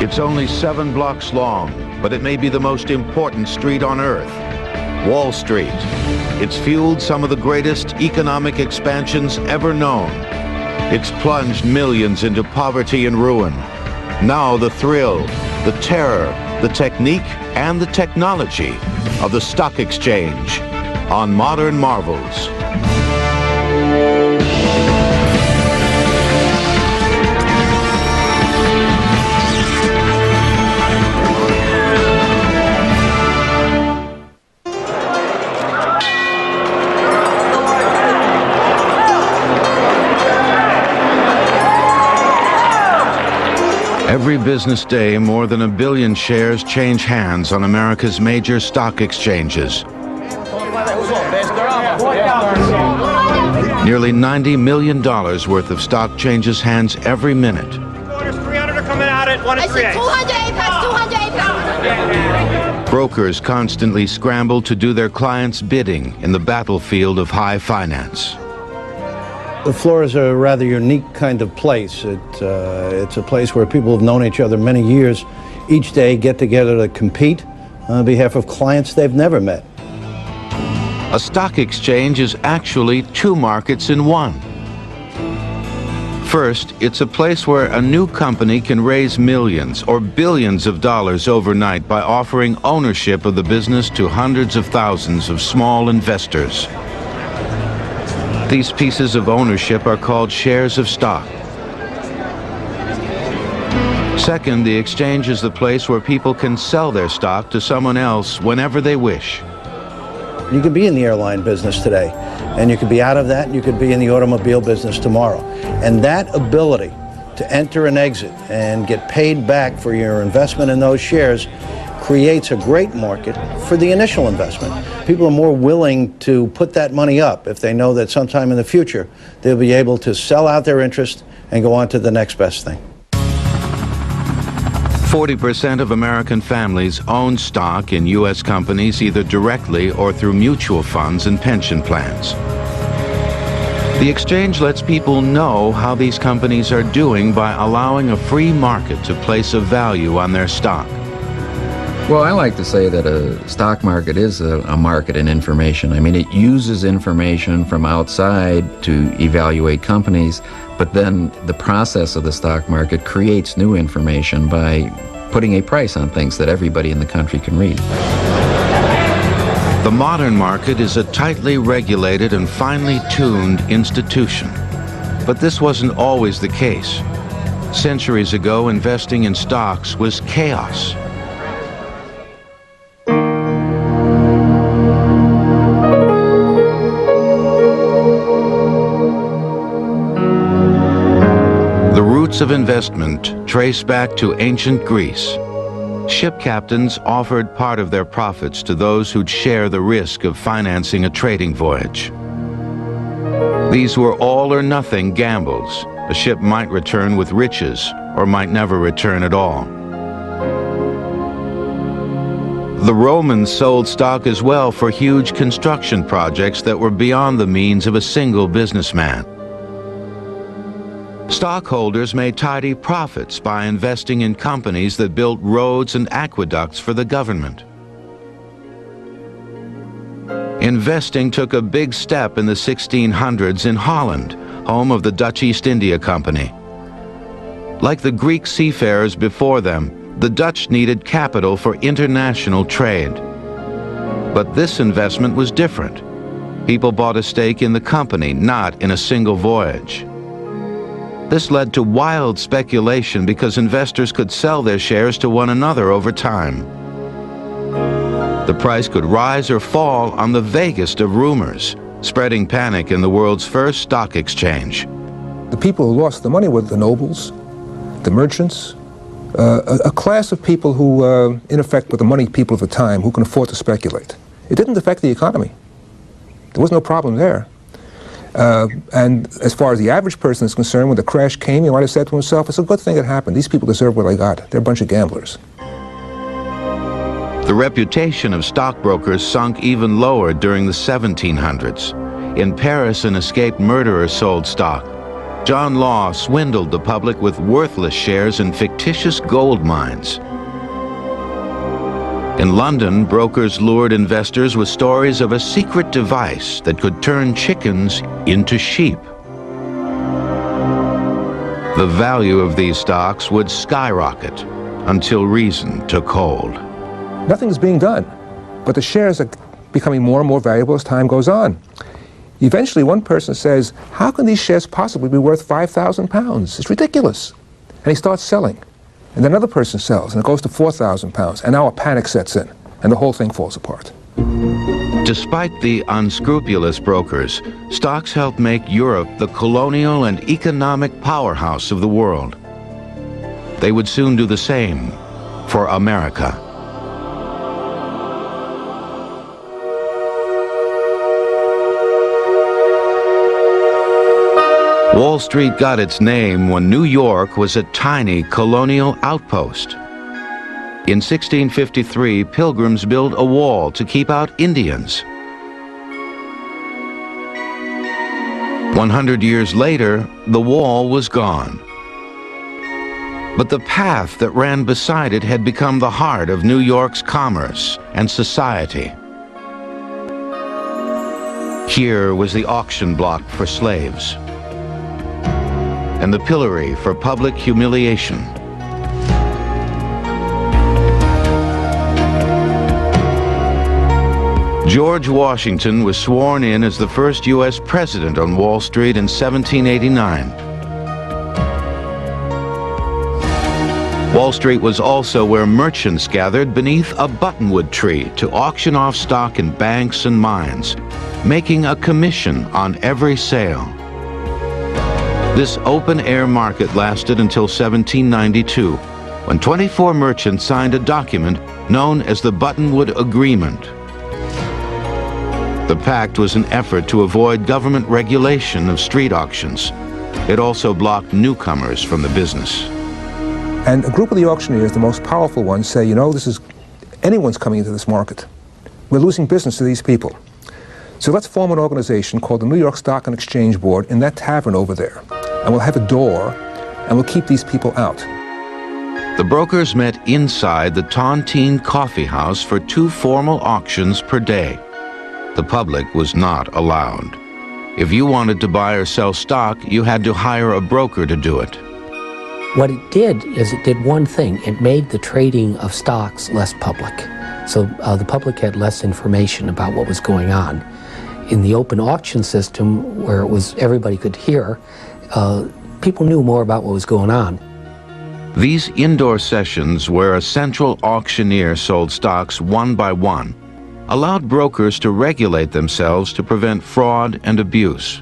It's only 7 blocks long, but it may be the most important street on Earth. Wall Street. It's fueled some of the greatest economic expansions ever known. It's plunged millions into poverty and ruin. Now the thrill, the terror, the technique, and the technology of the stock exchange on Modern Marvels. Every business day, more than 1 billion shares change hands on America's major stock exchanges. Nearly $90 million worth of stock changes hands every minute. 300 are coming out at 1 and 3 8. 200 apex. Brokers constantly scramble to do their clients' bidding in the battlefield of high finance. The floor is a rather unique kind of place. It's a place where people have known each other many years. Each day get together to compete on behalf of clients they've never met. A stock exchange is actually 2 markets in one. First, it's a place where a new company can raise millions or billions of dollars overnight by offering ownership of the business to hundreds of thousands of small investors. These pieces of ownership are called shares of stock. Second, the exchange is the place where people can sell their stock to someone else whenever they wish. You could be in the airline business today, and you could be out of that, and you could be in the automobile business tomorrow. And that ability to enter and exit and get paid back for your investment in those shares creates a great market for the initial investment. People are more willing to put that money up if they know that sometime in the future they'll be able to sell out their interest and go on to the next best thing. 40% of American families own stock in U.S. companies either directly or through mutual funds and pension plans. The exchange lets people know how these companies are doing by allowing a free market to place a value on their stock. Well, I like to say that a stock market is a market in information. I mean, it uses information from outside to evaluate companies, but then the process of the stock market creates new information by putting a price on things that everybody in the country can read. The modern market is a tightly regulated and finely tuned institution. But this wasn't always the case. Centuries ago, investing in stocks was chaos. Of investment trace back to ancient Greece. Ship captains offered part of their profits to those who'd share the risk of financing a trading voyage. These were all or nothing gambles. A ship might return with riches or might never return at all. The Romans sold stock as well for huge construction projects that were beyond the means of a single businessman. Stockholders made tidy profits by investing in companies that built roads and aqueducts for the government. Investing took a big step in the 1600s in Holland, home of the Dutch East India Company. Like the Greek seafarers before them, the Dutch needed capital for international trade. But this investment was different. People bought a stake in the company, not in a single voyage. This led to wild speculation because investors could sell their shares to one another over time. The price could rise or fall on the vaguest of rumors, spreading panic in the world's first stock exchange. The people who lost the money were the nobles, the merchants, a class of people who, in effect, were the money people of the time who can afford to speculate. It didn't affect the economy. There was no problem there. And as far as the average person is concerned, when the crash came, he might have said to himself, it's a good thing it happened. These people deserve what I got. They're a bunch of gamblers. The reputation of stockbrokers sunk even lower during the 1700s. In Paris, an escaped murderer sold stock. John Law swindled the public with worthless shares in fictitious gold mines. In London, brokers lured investors with stories of a secret device that could turn chickens into sheep. The value of these stocks would skyrocket until reason took hold. Nothing is being done, but the shares are becoming more and more valuable as time goes on. Eventually, one person says, how can these shares possibly be worth £5,000? It's ridiculous. And he starts selling. And then another person sells, and it goes to £4,000. And now a panic sets in, and the whole thing falls apart. Despite the unscrupulous brokers, stocks helped make Europe the colonial and economic powerhouse of the world. They would soon do the same for America. Wall Street got its name when New York was a tiny colonial outpost. In 1653, Pilgrims built a wall to keep out Indians. 100 years later, the wall was gone. But the path that ran beside it had become the heart of New York's commerce and society. Here was the auction block for slaves, and the pillory for public humiliation. George Washington was sworn in as the first U.S. president on Wall Street in 1789. Wall Street was also where merchants gathered beneath a buttonwood tree to auction off stock in banks and mines, making a commission on every sale. This open-air market lasted until 1792, when 24 merchants signed a document known as the Buttonwood Agreement. The pact was an effort to avoid government regulation of street auctions. It also blocked newcomers from the business. And a group of the auctioneers, the most powerful ones, say, you know, anyone's coming into this market. We're losing business to these people. So let's form an organization called the New York Stock and Exchange Board in that tavern over there. And we'll have a door, and we'll keep these people out. The brokers met inside the Tontine Coffee House for 2 formal auctions per day. The public was not allowed. If you wanted to buy or sell stock, you had to hire a broker to do it. What it did is it did one thing. It made the trading of stocks less public. So the public had less information about what was going on. In the open auction system, where it was everybody could hear, people knew more about what was going on. These indoor sessions, where a central auctioneer sold stocks one by one, allowed brokers to regulate themselves to prevent fraud and abuse.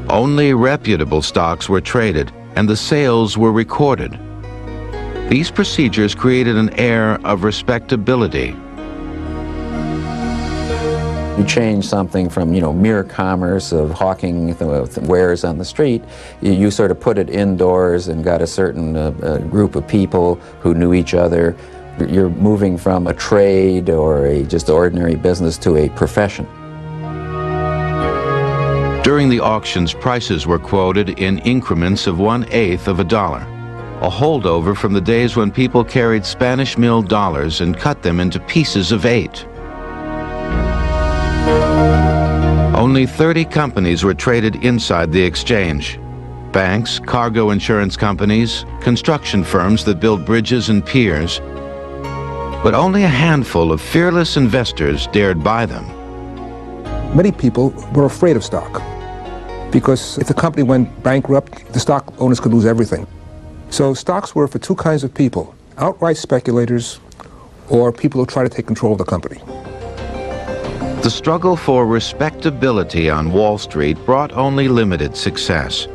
Only reputable stocks were traded, and the sales were recorded. These procedures created an air of respectability. You change something from, mere commerce of hawking wares on the street, you sort of put it indoors and got a certain group of people who knew each other. You're moving from a trade or just ordinary business to a profession. During the auctions, prices were quoted in increments of 1/8 of a dollar, a holdover from the days when people carried Spanish milled dollars and cut them into pieces of 8. Only 30 companies were traded inside the exchange. Banks, cargo insurance companies, construction firms that built bridges and piers. But only a handful of fearless investors dared buy them. Many people were afraid of stock because if the company went bankrupt, the stock owners could lose everything. So stocks were for 2 kinds of people: outright speculators or people who try to take control of the company. The struggle for respectability on Wall Street brought only limited success.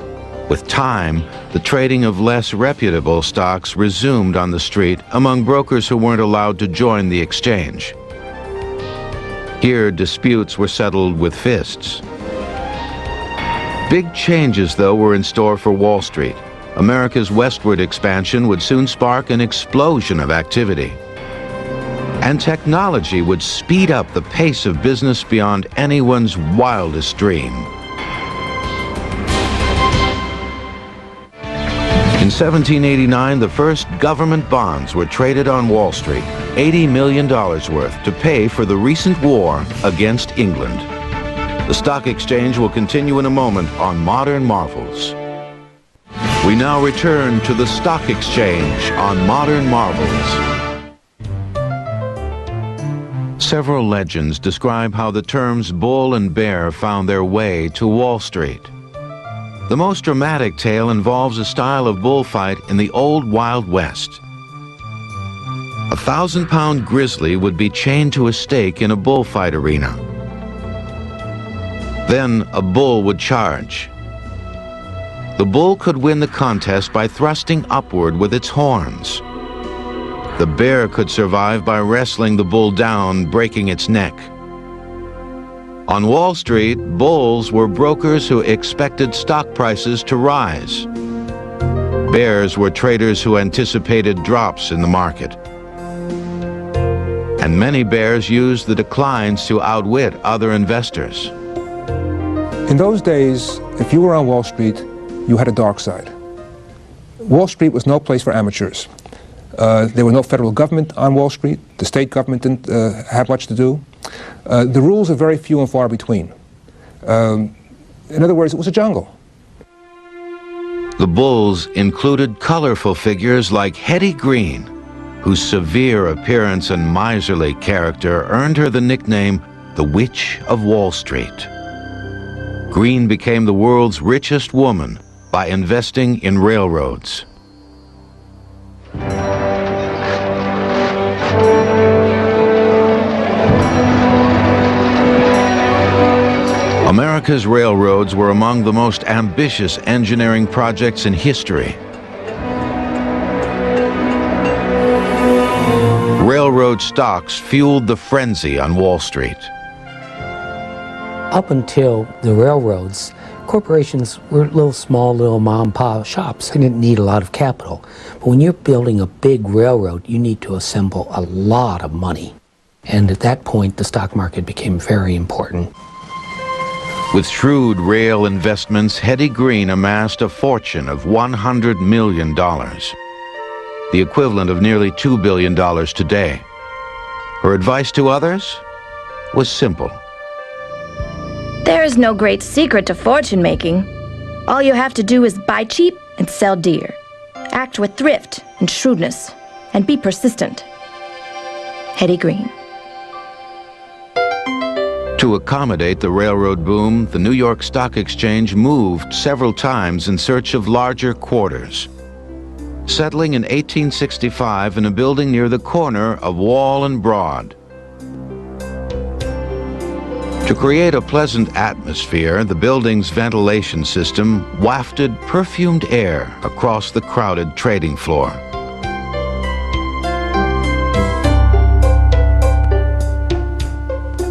With time, the trading of less reputable stocks resumed on the street among brokers who weren't allowed to join the exchange. Here, disputes were settled with fists. Big changes, though, were in store for Wall Street. America's westward expansion would soon spark an explosion of activity. And technology would speed up the pace of business beyond anyone's wildest dream. In 1789, the first government bonds were traded on Wall Street, $80 million worth, to pay for the recent war against England. The stock exchange will continue in a moment on Modern Marvels. We now return to the stock exchange on Modern Marvels. Several legends describe how the terms bull and bear found their way to Wall Street. The most dramatic tale involves a style of bullfight in the old Wild West. A 1,000-pound grizzly would be chained to a stake in a bullfight arena. Then a bull would charge. The bull could win the contest by thrusting upward with its horns. The bear could survive by wrestling the bull down, breaking its neck. On Wall Street, bulls were brokers who expected stock prices to rise. Bears were traders who anticipated drops in the market. And many bears used the declines to outwit other investors. In those days, if you were on Wall Street, you had a dark side. Wall Street was no place for amateurs. There was no federal government on Wall Street. The state government didn't have much to do. The rules are very few and far between. In other words, it was a jungle. The bulls included colorful figures like Hetty Green, whose severe appearance and miserly character earned her the nickname the Witch of Wall Street. Green became the world's richest woman by investing in railroads. America's railroads were among the most ambitious engineering projects in history. Railroad stocks fueled the frenzy on Wall Street. Up until the railroads, corporations were little mom-and-pop shops. They didn't need a lot of capital. But when you're building a big railroad, you need to assemble a lot of money. And at that point, the stock market became very important. With shrewd rail investments, Hetty Green amassed a fortune of $100 million, the equivalent of nearly $2 billion today. Her advice to others was simple. There is no great secret to fortune making. All you have to do is buy cheap and sell dear. Act with thrift and shrewdness, and be persistent. Hetty Green. To accommodate the railroad boom, the New York Stock Exchange moved several times in search of larger quarters, settling in 1865 in a building near the corner of Wall and Broad. To create a pleasant atmosphere, the building's ventilation system wafted perfumed air across the crowded trading floor.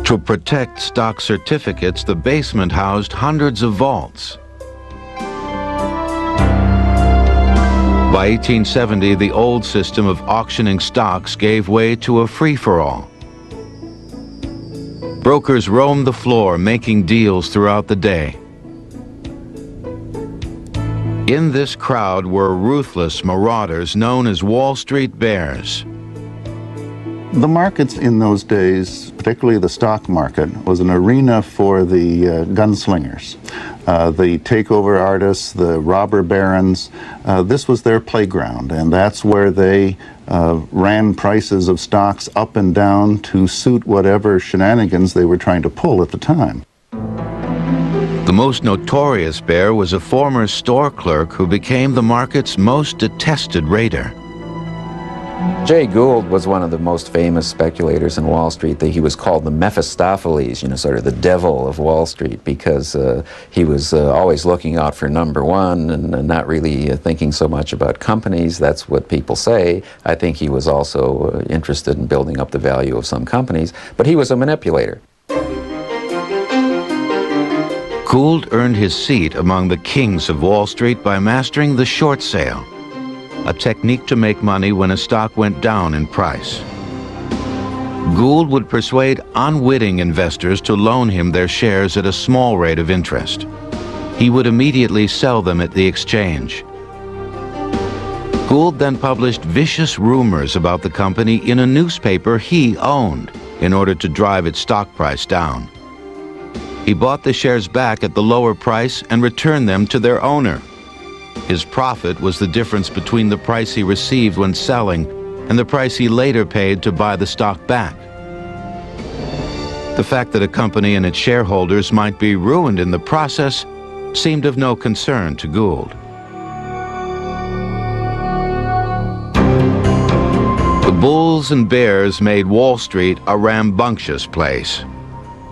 To protect stock certificates, the basement housed hundreds of vaults. By 1870, the old system of auctioning stocks gave way to a free-for-all. Brokers roamed the floor, making deals throughout the day. In this crowd were ruthless marauders known as Wall Street Bears. The markets in those days, particularly the stock market, was an arena for the gunslingers, the takeover artists, the robber barons. This was their playground, and that's where they ran prices of stocks up and down to suit whatever shenanigans they were trying to pull at the time. The most notorious bear was a former store clerk who became the market's most detested raider. Jay Gould was one of the most famous speculators in Wall Street. He was called the Mephistopheles, sort of the devil of Wall Street, because he was always looking out for number one and not really thinking so much about companies. That's what people say. I think he was also interested in building up the value of some companies, but he was a manipulator. Gould earned his seat among the kings of Wall Street by mastering the short sale, a technique to make money when a stock went down in price. Gould would persuade unwitting investors to loan him their shares at a small rate of interest. He would immediately sell them at the exchange. Gould then published vicious rumors about the company in a newspaper he owned in order to drive its stock price down. He bought the shares back at the lower price and returned them to their owner. His profit was the difference between the price he received when selling and the price he later paid to buy the stock back. The fact that a company and its shareholders might be ruined in the process seemed of no concern to Gould. The bulls and bears made Wall Street a rambunctious place.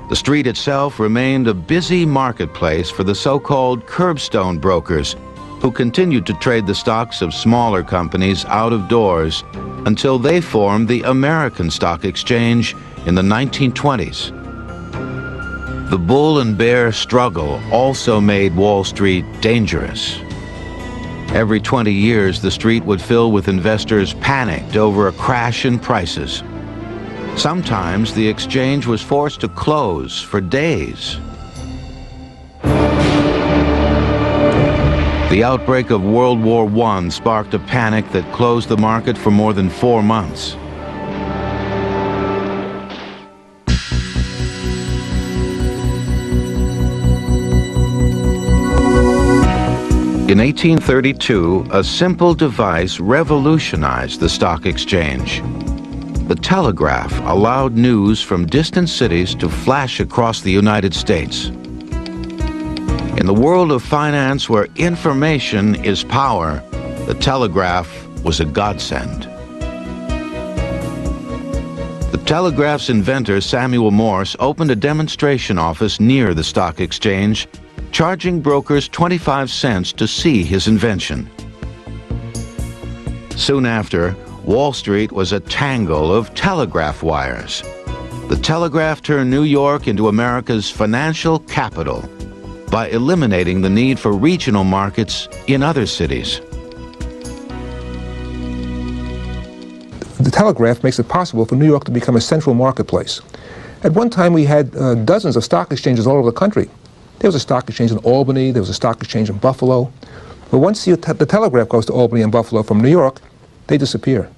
The street itself remained a busy marketplace for the so-called curbstone brokers, who continued to trade the stocks of smaller companies out of doors until they formed the American Stock Exchange in the 1920s. The bull and bear struggle also made Wall Street dangerous. Every 20 years, the street would fill with investors panicked over a crash in prices. Sometimes the exchange was forced to close for days. The outbreak of World War I sparked a panic that closed the market for more than 4 months. In 1832, a simple device revolutionized the stock exchange. The telegraph allowed news from distant cities to flash across the United States. In the world of finance, where information is power, the telegraph was a godsend. The telegraph's inventor, Samuel Morse, opened a demonstration office near the stock exchange, charging brokers 25 cents to see his invention. Soon after, Wall Street was a tangle of telegraph wires. The telegraph turned New York into America's financial capital by eliminating the need for regional markets in other cities. The telegraph makes it possible for New York to become a central marketplace. At one time, we had dozens of stock exchanges all over the country. There was a stock exchange in Albany, there was a stock exchange in Buffalo. But once the telegraph goes to Albany and Buffalo from New York, they disappear.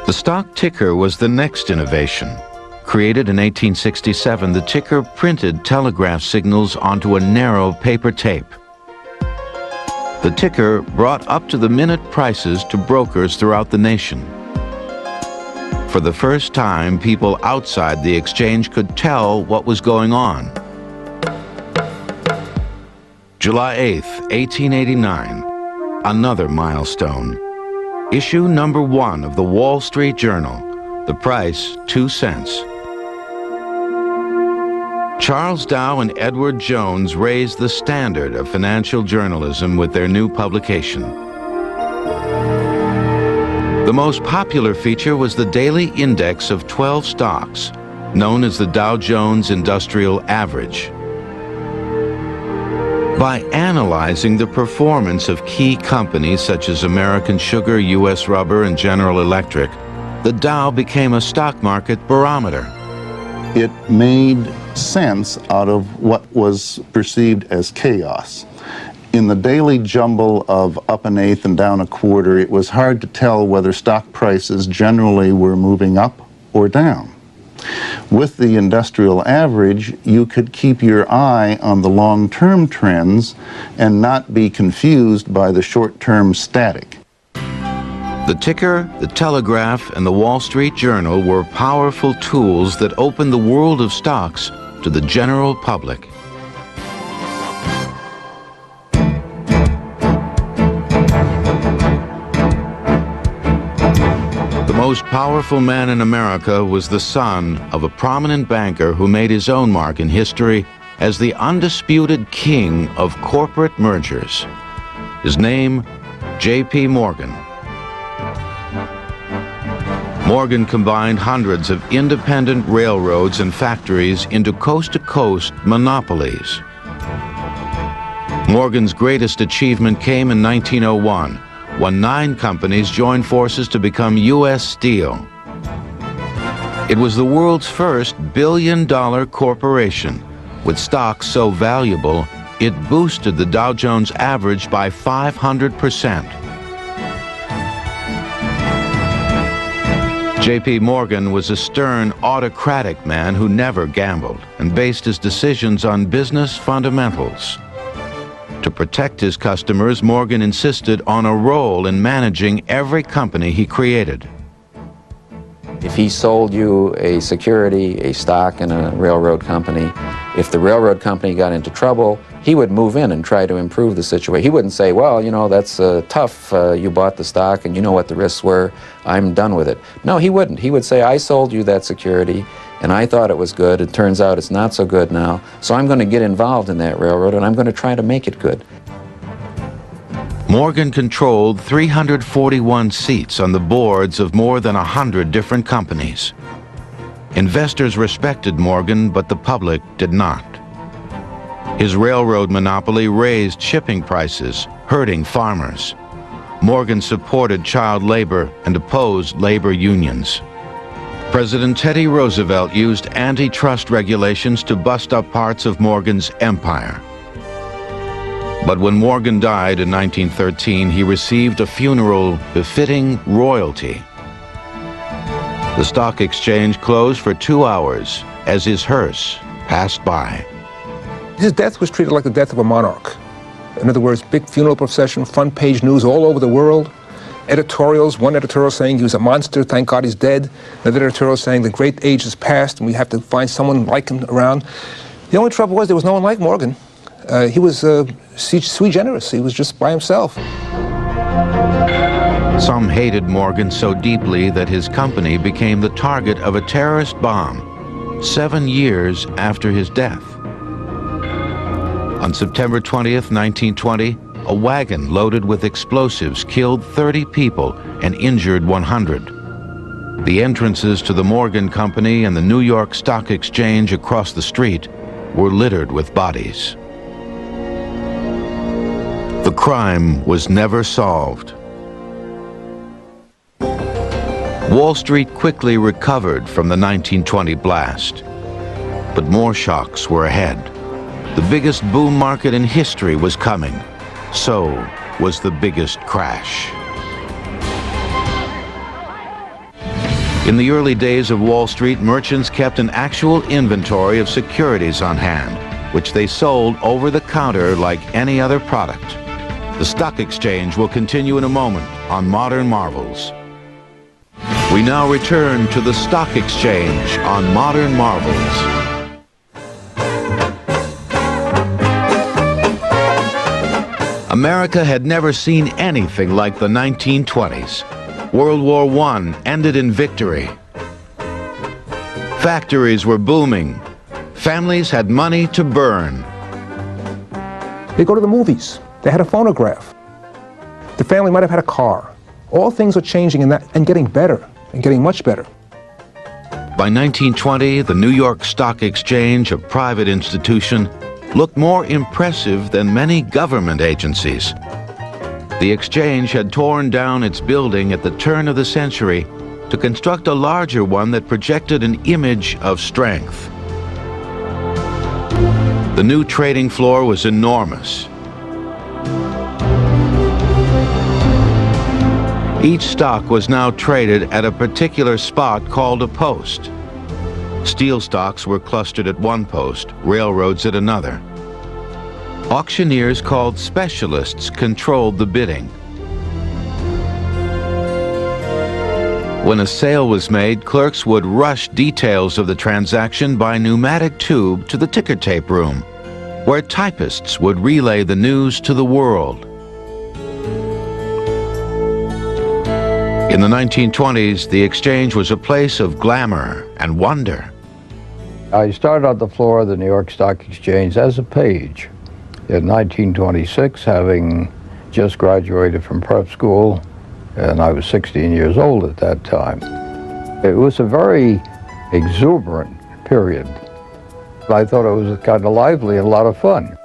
The stock ticker was the next innovation. Created in 1867, the ticker printed telegraph signals onto a narrow paper tape. The ticker brought up-to-the-minute prices to brokers throughout the nation. For the first time, people outside the exchange could tell what was going on. July 8th, 1889, another milestone. Issue number 1 of the Wall Street Journal, the price 2 cents. Charles Dow and Edward Jones raised the standard of financial journalism with their new publication. The most popular feature was the daily index of 12 stocks, known as the Dow Jones Industrial Average. By analyzing the performance of key companies such as American Sugar, U.S. Rubber, and General Electric, the Dow became a stock market barometer. It made sense out of what was perceived as chaos. In the daily jumble of up an eighth and down a quarter, it was hard to tell whether stock prices generally were moving up or down. With the industrial average, you could keep your eye on the long-term trends and not be confused by the short-term static. The ticker, the telegraph, and the Wall Street Journal were powerful tools that opened the world of stocks to the general public. The most powerful man in America was the son of a prominent banker who made his own mark in history as the undisputed king of corporate mergers. His name, J.P. Morgan. Morgan combined hundreds of independent railroads and factories into coast-to-coast monopolies. Morgan's greatest achievement came in 1901, when 9 companies joined forces to become U.S. Steel. It was the world's first billion-dollar corporation, with stocks so valuable it boosted the Dow Jones average by 500%. J.P. Morgan was a stern, autocratic man who never gambled and based his decisions on business fundamentals. To protect his customers, Morgan insisted on a role in managing every company he created. If he sold you a security, a stock in a railroad company, if the railroad company got into trouble, he would move in and try to improve the situation. He wouldn't say, well, you know, that's tough, you bought the stock and you know what the risks were, I'm done with it. No, he wouldn't. He would say, I sold you that security and I thought it was good. It turns out it's not so good now, so I'm going to get involved in that railroad and I'm going to try to make it good. Morgan controlled 341 seats on the boards of more than 100 different companies. Investors respected Morgan, but the public did not. His railroad monopoly raised shipping prices, hurting farmers. Morgan supported child labor and opposed labor unions. President Teddy Roosevelt used antitrust regulations to bust up parts of Morgan's empire. But when Morgan died in 1913, he received a funeral befitting royalty. The stock exchange closed for 2 hours as his hearse passed by. His death was treated like the death of a monarch. In other words, big funeral procession, front page news all over the world. Editorials, one editorial saying he was a monster, thank God he's dead. Another editorial saying the great age has passed and we have to find someone like him around. The only trouble was there was no one like Morgan. He was sui generis. He was just by himself. Some hated Morgan so deeply that his company became the target of a terrorist bomb 7 years after his death. On September 20th, 1920, a wagon loaded with explosives killed 30 people and injured 100. The entrances to the Morgan Company and the New York Stock Exchange across the street were littered with bodies. The crime was never solved. Wall Street quickly recovered from the 1920 blast, but more shocks were ahead. The biggest boom market in history was coming. So was the biggest crash. In the early days of Wall Street, merchants kept an actual inventory of securities on hand, which they sold over the counter like any other product. The stock exchange will continue in a moment on Modern Marvels. We now return to the stock exchange on Modern Marvels. America had never seen anything like the 1920s. World War I ended in victory. Factories were booming. Families had money to burn. They go to the movies. They had a phonograph. The family might have had a car. All things are changing in that and getting better, and getting much better. By 1920, the New York Stock Exchange, a private institution, looked more impressive than many government agencies. The exchange had torn down its building at the turn of the century to construct a larger one that projected an image of strength. The new trading floor was enormous. Each stock was now traded at a particular spot called a post. Steel stocks were clustered at one post, railroads at another. Auctioneers called specialists controlled the bidding. When a sale was made, clerks would rush details of the transaction by pneumatic tube to the ticker tape room, where typists would relay the news to the world. In the 1920s, the exchange was a place of glamour and wonder. I started on the floor of the New York Stock Exchange as a page. In 1926, having just graduated from prep school, and I was 16 years old at that time. It was a very exuberant period. I thought it was kind of lively and a lot of fun.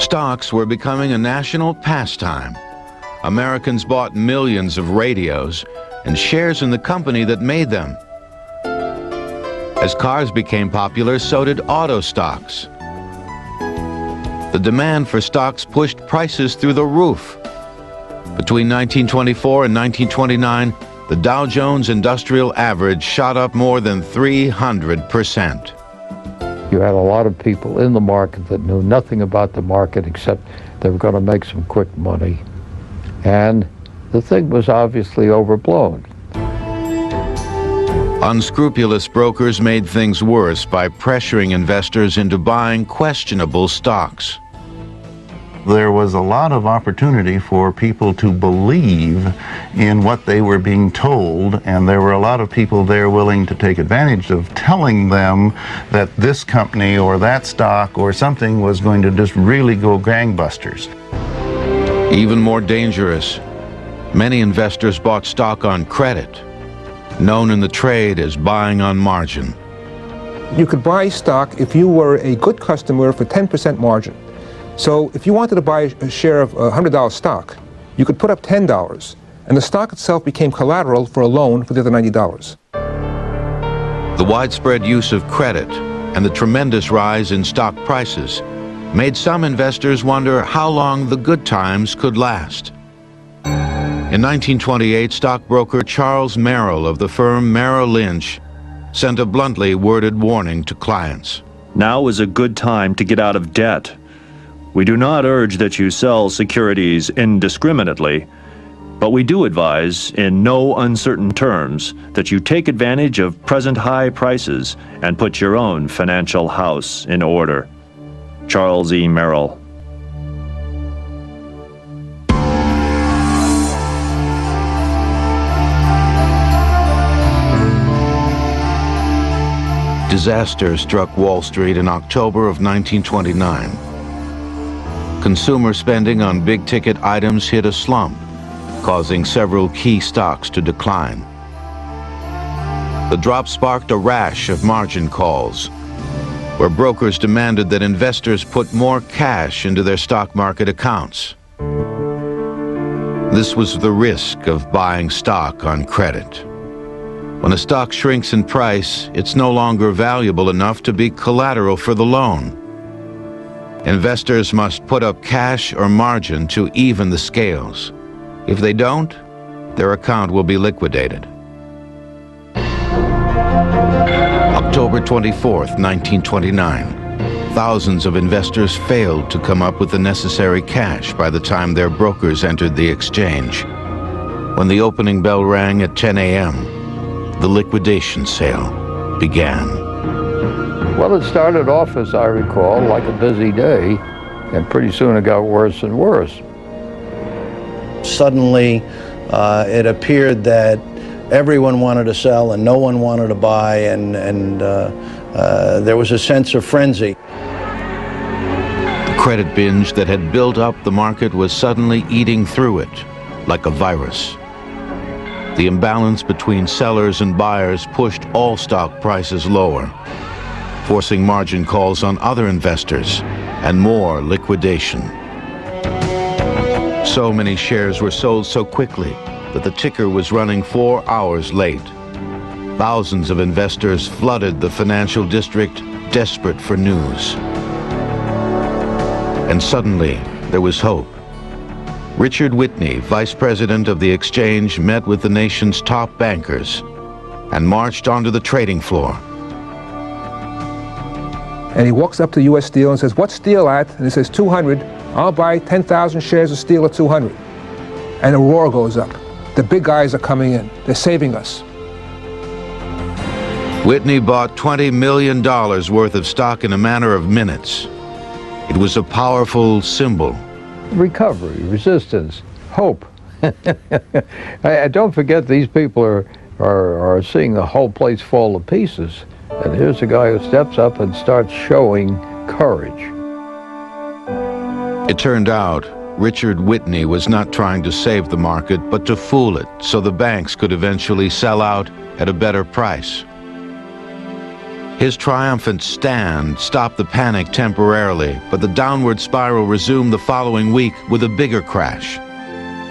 Stocks were becoming a national pastime. Americans bought millions of radios and shares in the company that made them. As cars became popular, so did auto stocks. The demand for stocks pushed prices through the roof. Between 1924 and 1929, the Dow Jones Industrial Average shot up more than 300%. You had a lot of people in the market that knew nothing about the market except they were going to make some quick money. And the thing was obviously overblown. Unscrupulous brokers made things worse by pressuring investors into buying questionable stocks. There was a lot of opportunity for people to believe in what they were being told, and there were a lot of people there willing to take advantage of telling them that this company or that stock or something was going to just really go gangbusters. Even more dangerous, many investors bought stock on credit, known in the trade as buying on margin. You could buy stock if you were a good customer for 10% margin. So if you wanted to buy a share of $100 stock, you could put up $10, and the stock itself became collateral for a loan for the other $90. The widespread use of credit and the tremendous rise in stock prices made some investors wonder how long the good times could last. In 1928, stockbroker Charles Merrill of the firm Merrill Lynch sent a bluntly worded warning to clients. Now is a good time to get out of debt. We do not urge that you sell securities indiscriminately, but we do advise, in no uncertain terms, that you take advantage of present high prices and put your own financial house in order. Charles E. Merrill. Disaster struck Wall Street in October of 1929. Consumer spending on big-ticket items hit a slump, causing several key stocks to decline. The drop sparked a rash of margin calls, where brokers demanded that investors put more cash into their stock market accounts. This was the risk of buying stock on credit. When a stock shrinks in price, it's no longer valuable enough to be collateral for the loan. Investors must put up cash or margin to even the scales. If they don't, their account will be liquidated. October 24th, 1929. Thousands of investors failed to come up with the necessary cash by the time their brokers entered the exchange. When the opening bell rang at 10 a.m., the liquidation sale began. Well, it started off, as I recall, like a busy day, and pretty soon it got worse and worse. Suddenly, it appeared that everyone wanted to sell and no one wanted to buy, and there was a sense of frenzy. The credit binge that had built up the market was suddenly eating through it like a virus. The imbalance between sellers and buyers pushed all stock prices lower, forcing margin calls on other investors and more liquidation. So many shares were sold so quickly that the ticker was running 4 hours late. Thousands of investors flooded the financial district, desperate for news. And suddenly, there was hope. Richard Whitney, vice president of the exchange, met with the nation's top bankers and marched onto the trading floor. And he walks up to U.S. Steel and says, "What's steel at?" And he says, 200. "I'll buy 10,000 shares of steel at 200. And a roar goes up. The big guys are coming in. They're saving us. Whitney bought $20 million worth of stock in a matter of minutes. It was a powerful symbol. Recovery, resistance, hope. Don't forget, these people are seeing the whole place fall to pieces. And here's a guy who steps up and starts showing courage. It turned out Richard Whitney was not trying to save the market, but to fool it so the banks could eventually sell out at a better price. His triumphant stand stopped the panic temporarily, but the downward spiral resumed the following week with a bigger crash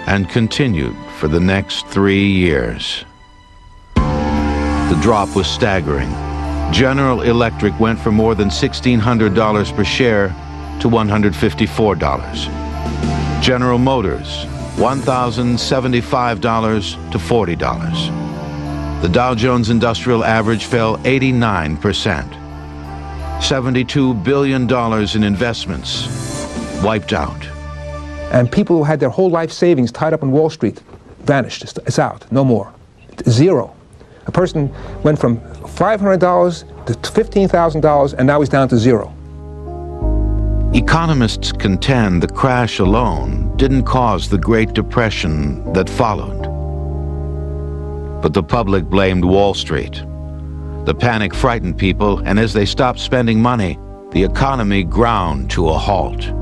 and continued for the next 3 years. The drop was staggering. General Electric went from more than $1,600 per share to $154. General Motors $1,075 to $40. The Dow Jones Industrial Average fell 89%. $72 billion in investments wiped out. And people who had their whole life savings tied up in Wall Street vanished. It's out, no more. Zero. A person went from $500 to $15,000, and now he's down to zero. Economists contend the crash alone didn't cause the Great Depression that followed. But the public blamed Wall Street. The panic frightened people, and as they stopped spending money, the economy ground to a halt.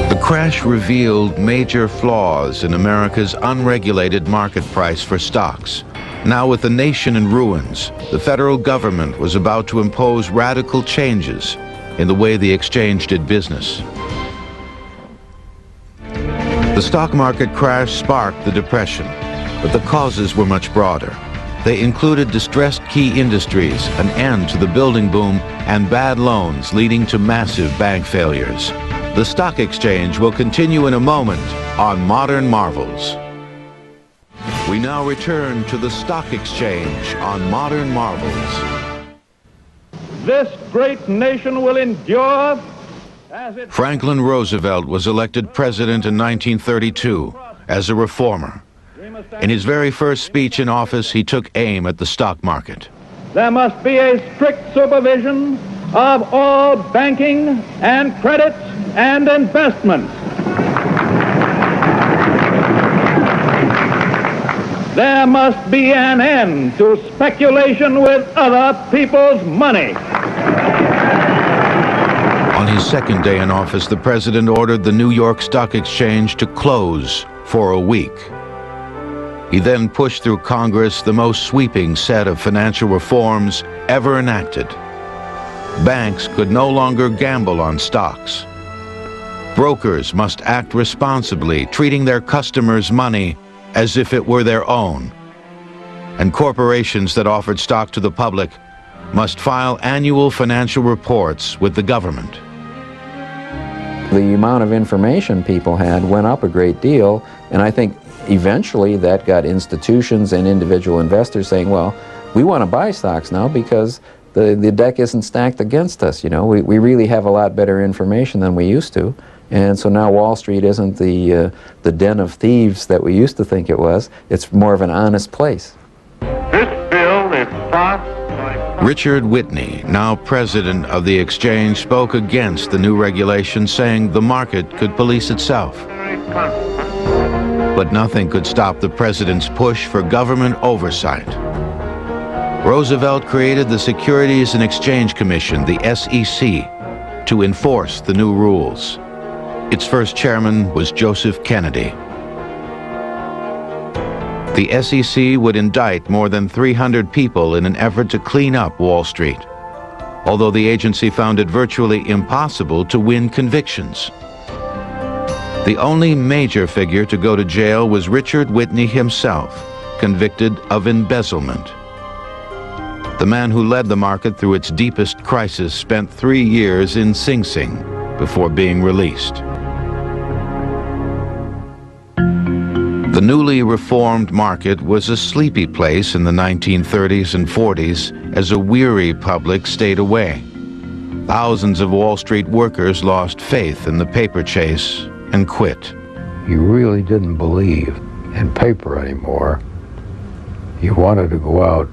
The crash revealed major flaws in America's unregulated market price for stocks. Now, with the nation in ruins, the federal government was about to impose radical changes in the way the exchange did business. The stock market crash sparked the Depression, but the causes were much broader. They included distressed key industries, an end to the building boom, and bad loans leading to massive bank failures. The stock exchange will continue in a moment on Modern Marvels. We now return to the stock exchange on Modern Marvels. This great nation will endure as it... Franklin Roosevelt was elected president in 1932 as a reformer. In his very first speech in office, he took aim at the stock market. There must be a strict supervision of all banking and credits and investments. There must be an end to speculation with other people's money. On his second day in office, the president ordered the New York Stock Exchange to close for a week. He then pushed through Congress the most sweeping set of financial reforms ever enacted. Banks could no longer gamble on stocks. Brokers must act responsibly, treating their customers' money as if it were their own. And corporations that offered stock to the public must file annual financial reports with the government. The amount of information people had went up a great deal, and I think eventually that got institutions and individual investors saying, well, we want to buy stocks now because the deck isn't stacked against us. You know, we really have a lot better information than we used to. And so now Wall Street isn't the den of thieves that we used to think it was. It's more of an honest place. This bill is passed by... Richard Whitney, now president of the exchange, spoke against the new regulations, saying the market could police itself. But nothing could stop the president's push for government oversight. Roosevelt created the Securities and Exchange Commission, the SEC, to enforce the new rules. Its first chairman was Joseph Kennedy. The SEC would indict more than 300 people in an effort to clean up Wall Street, although the agency found it virtually impossible to win convictions. The only major figure to go to jail was Richard Whitney himself, convicted of embezzlement. The man who led the market through its deepest crisis spent 3 years in Sing Sing before being released. The newly reformed market was a sleepy place in the 1930s and 40s as a weary public stayed away. Thousands of Wall Street workers lost faith in the paper chase and quit. You really didn't believe in paper anymore. You wanted to go out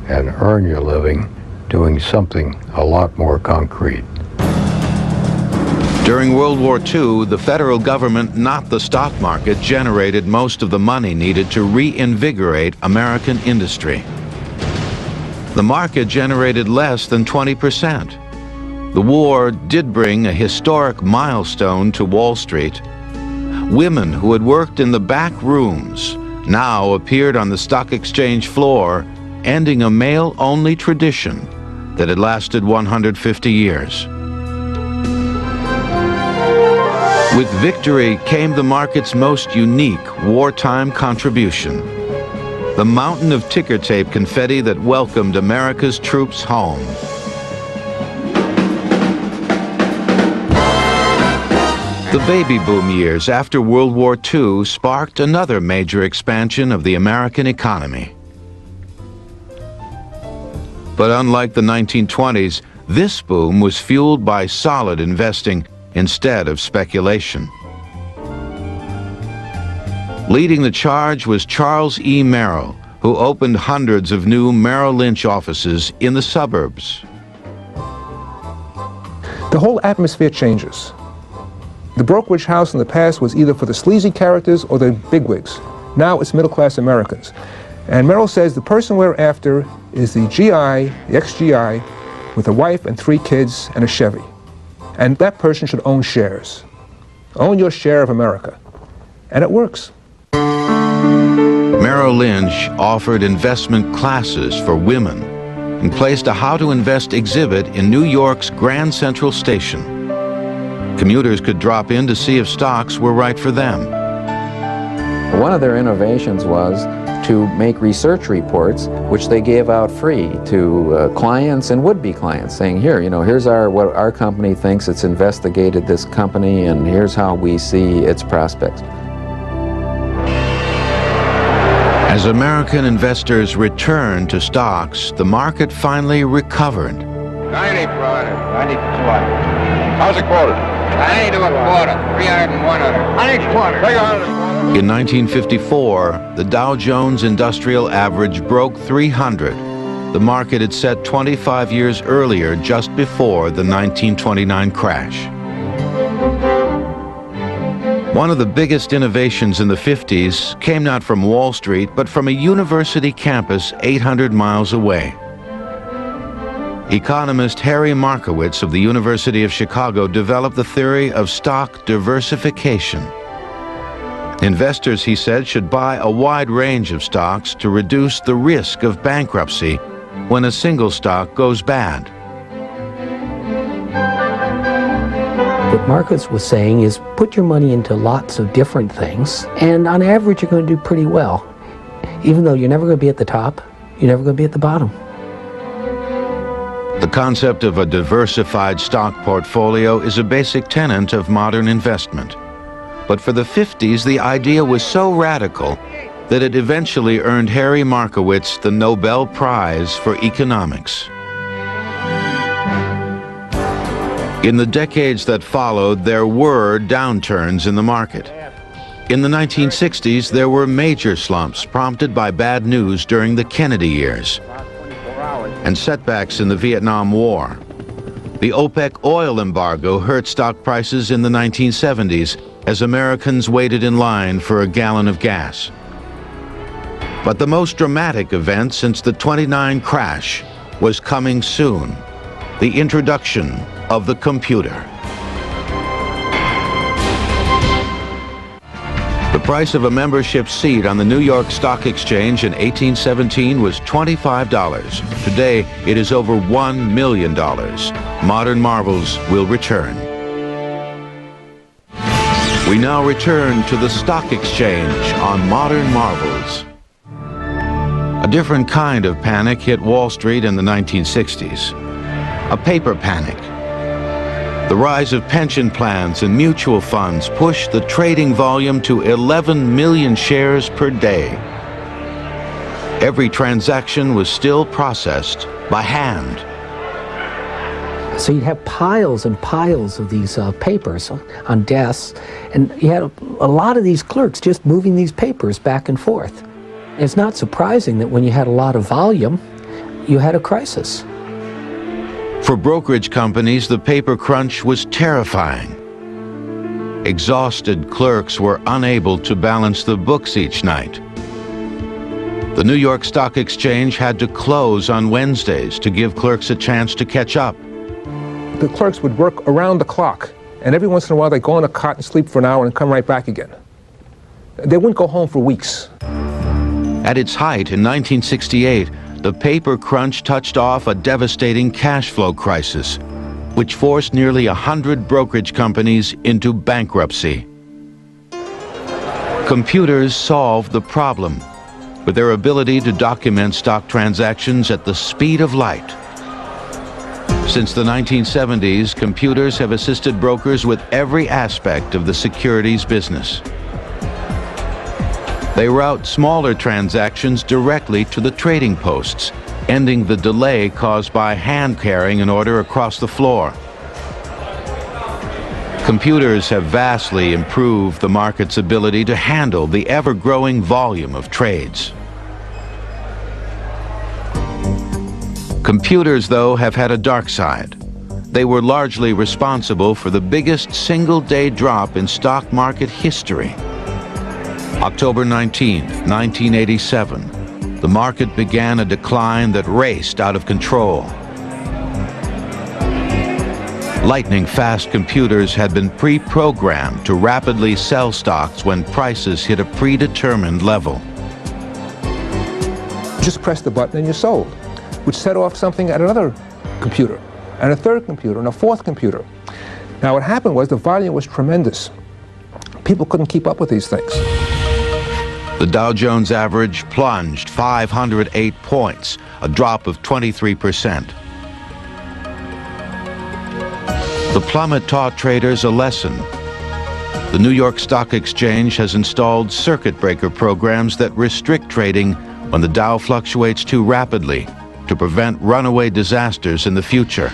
and earn your living doing something a lot more concrete. During World War II, the federal government, not the stock market, generated most of the money needed to reinvigorate American industry. The market generated less than 20%. The war did bring a historic milestone to Wall Street. Women who had worked in the back rooms now appeared on the stock exchange floor, ending a male-only tradition that had lasted 150 years. With victory came the market's most unique wartime contribution, the mountain of ticker tape confetti that welcomed America's troops home. The baby boom years after World War II sparked another major expansion of the American economy. But unlike the 1920s, this boom was fueled by solid investing instead of speculation. Leading the charge was Charles E. Merrill, who opened hundreds of new Merrill Lynch offices in the suburbs. The whole atmosphere changes. The brokerage house in the past was either for the sleazy characters or the bigwigs. Now it's middle-class Americans. And Merrill says the person we're after is the GI, the ex-GI, with a wife and 3 kids and a Chevy. And that person should own shares. Own your share of America. And it works. Merrill Lynch offered investment classes for women and placed a How to Invest exhibit in New York's Grand Central Station. Commuters could drop in to see if stocks were right for them. One of their innovations was to make research reports, which they gave out free to clients and would-be clients, saying, here, here's what our company thinks. It's investigated this company, and here's how we see its prospects. As American investors returned to stocks, the market finally recovered. 90, brother. 90 to what? How's a quarter? 90 to a quarter. 301 of it. 90 quarter. In 1954, the Dow Jones Industrial Average broke 300. The market had set 25 years earlier, just before the 1929 crash. One of the biggest innovations in the 50s came not from Wall Street, but from a university campus 800 miles away. Economist Harry Markowitz of the University of Chicago developed the theory of stock diversification. Investors, he said, should buy a wide range of stocks to reduce the risk of bankruptcy when a single stock goes bad. What Markowitz was saying is put your money into lots of different things, and on average you're going to do pretty well. Even though you're never going to be at the top, you're never going to be at the bottom. The concept of a diversified stock portfolio is a basic tenet of modern investment. But for the 50s, the idea was so radical that it eventually earned Harry Markowitz the Nobel Prize for Economics. In the decades that followed, there were downturns in the market. In the 1960s, there were major slumps prompted by bad news during the Kennedy years and setbacks in the Vietnam War. The OPEC oil embargo hurt stock prices in the 1970s as Americans waited in line for a gallon of gas. But the most dramatic event since the '29 crash was coming soon: the introduction of the computer. The price of a membership seat on the New York Stock Exchange in 1817 was $25. Today, it is over $1 million. Modern marvels will return. We now return to the stock exchange on Modern Marvels. A different kind of panic hit Wall Street in the 1960s. A paper panic. The rise of pension plans and mutual funds pushed the trading volume to 11 million shares per day. Every transaction was still processed by hand. So you'd have piles and piles of these papers on desks, and you had a lot of these clerks just moving these papers back and forth. It's not surprising that when you had a lot of volume, you had a crisis. For brokerage companies, the paper crunch was terrifying. Exhausted clerks were unable to balance the books each night. The New York Stock Exchange had to close on Wednesdays to give clerks a chance to catch up. The clerks would work around the clock, and every once in a while they'd go on a cot and sleep for an hour and come right back again. They wouldn't go home for weeks. At its height in 1968, the paper crunch touched off a devastating cash flow crisis, which forced nearly 100 brokerage companies into bankruptcy. Computers solved the problem with their ability to document stock transactions at the speed of light. Since the 1970s, computers have assisted brokers with every aspect of the securities business. They route smaller transactions directly to the trading posts, ending the delay caused by hand-carrying an order across the floor. Computers have vastly improved the market's ability to handle the ever-growing volume of trades. Computers, though, have had a dark side. They were largely responsible for the biggest single-day drop in stock market history. October 19, 1987, the market began a decline that raced out of control. Lightning-fast computers had been pre-programmed to rapidly sell stocks when prices hit a predetermined level. Just press the button and you sold, which set off something at another computer, and a third computer, and a fourth computer. Now what happened was the volume was tremendous. People couldn't keep up with these things. The Dow Jones average plunged 508 points, a drop of 23%. The plummet taught traders a lesson. The New York Stock Exchange has installed circuit breaker programs that restrict trading when the Dow fluctuates too rapidly to prevent runaway disasters in the future.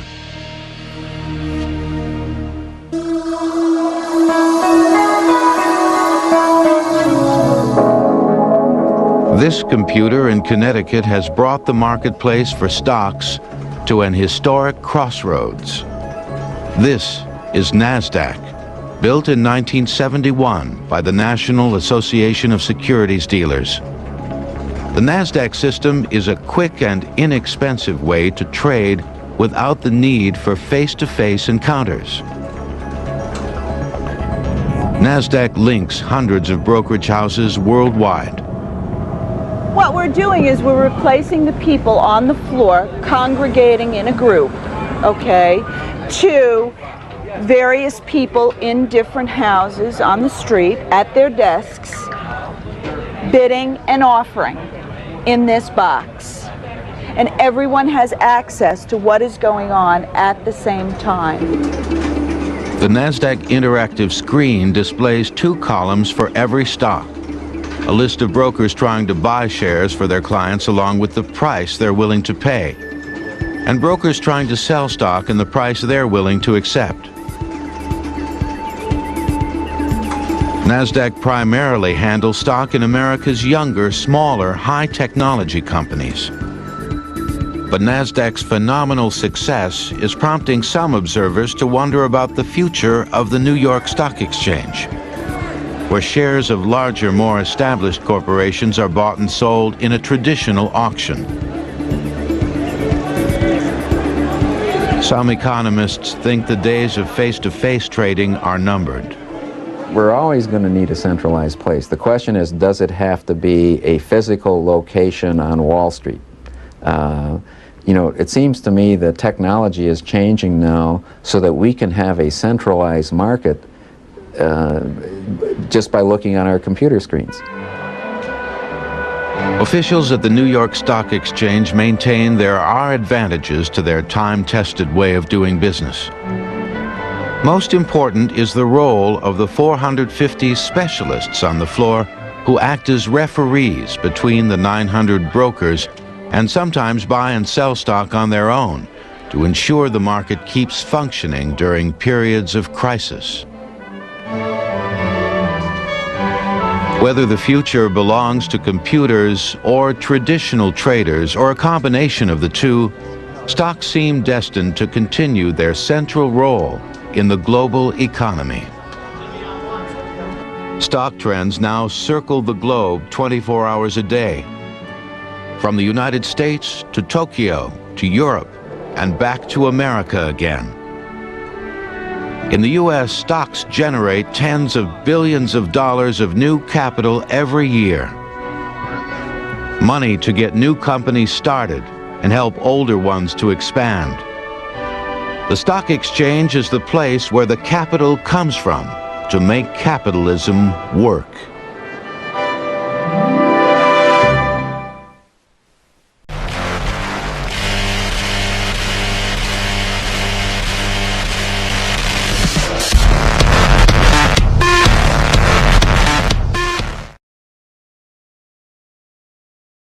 This computer in Connecticut has brought the marketplace for stocks to an historic crossroads. This is NASDAQ, built in 1971 by the National Association of Securities Dealers. The NASDAQ system is a quick and inexpensive way to trade without the need for face-to-face encounters. NASDAQ links hundreds of brokerage houses worldwide. What we're doing is we're replacing the people on the floor congregating in a group, okay, to various people in different houses on the street at their desks, bidding and offering in this box. And everyone has access to what is going on at the same time. The NASDAQ interactive screen displays 2 columns for every stock. A list of brokers trying to buy shares for their clients along with the price they're willing to pay, and brokers trying to sell stock and the price they're willing to accept. NASDAQ primarily handles stock in America's younger, smaller, high-technology companies. But NASDAQ's phenomenal success is prompting some observers to wonder about the future of the New York Stock Exchange, where shares of larger, more established corporations are bought and sold in a traditional auction. Some economists think the days of face-to-face trading are numbered. We're always going to need a centralized place. The question is, does it have to be a physical location on Wall Street? You know, it seems to me that technology is changing now so that we can have a centralized market just by looking on our computer screens. Officials at the New York Stock Exchange maintain there are advantages to their time-tested way of doing business. Most important is the role of the 450 specialists on the floor who act as referees between the 900 brokers and sometimes buy and sell stock on their own to ensure the market keeps functioning during periods of crisis. Whether the future belongs to computers or traditional traders or a combination of the two, stocks seem destined to continue their central role in the global economy. Stock trends now circle the globe 24 hours a day, from the United States to Tokyo to Europe and back to America again. In the U.S., stocks generate tens of billions of dollars of new capital every year. Money to get new companies started and help older ones to expand. The stock exchange is the place where the capital comes from to make capitalism work.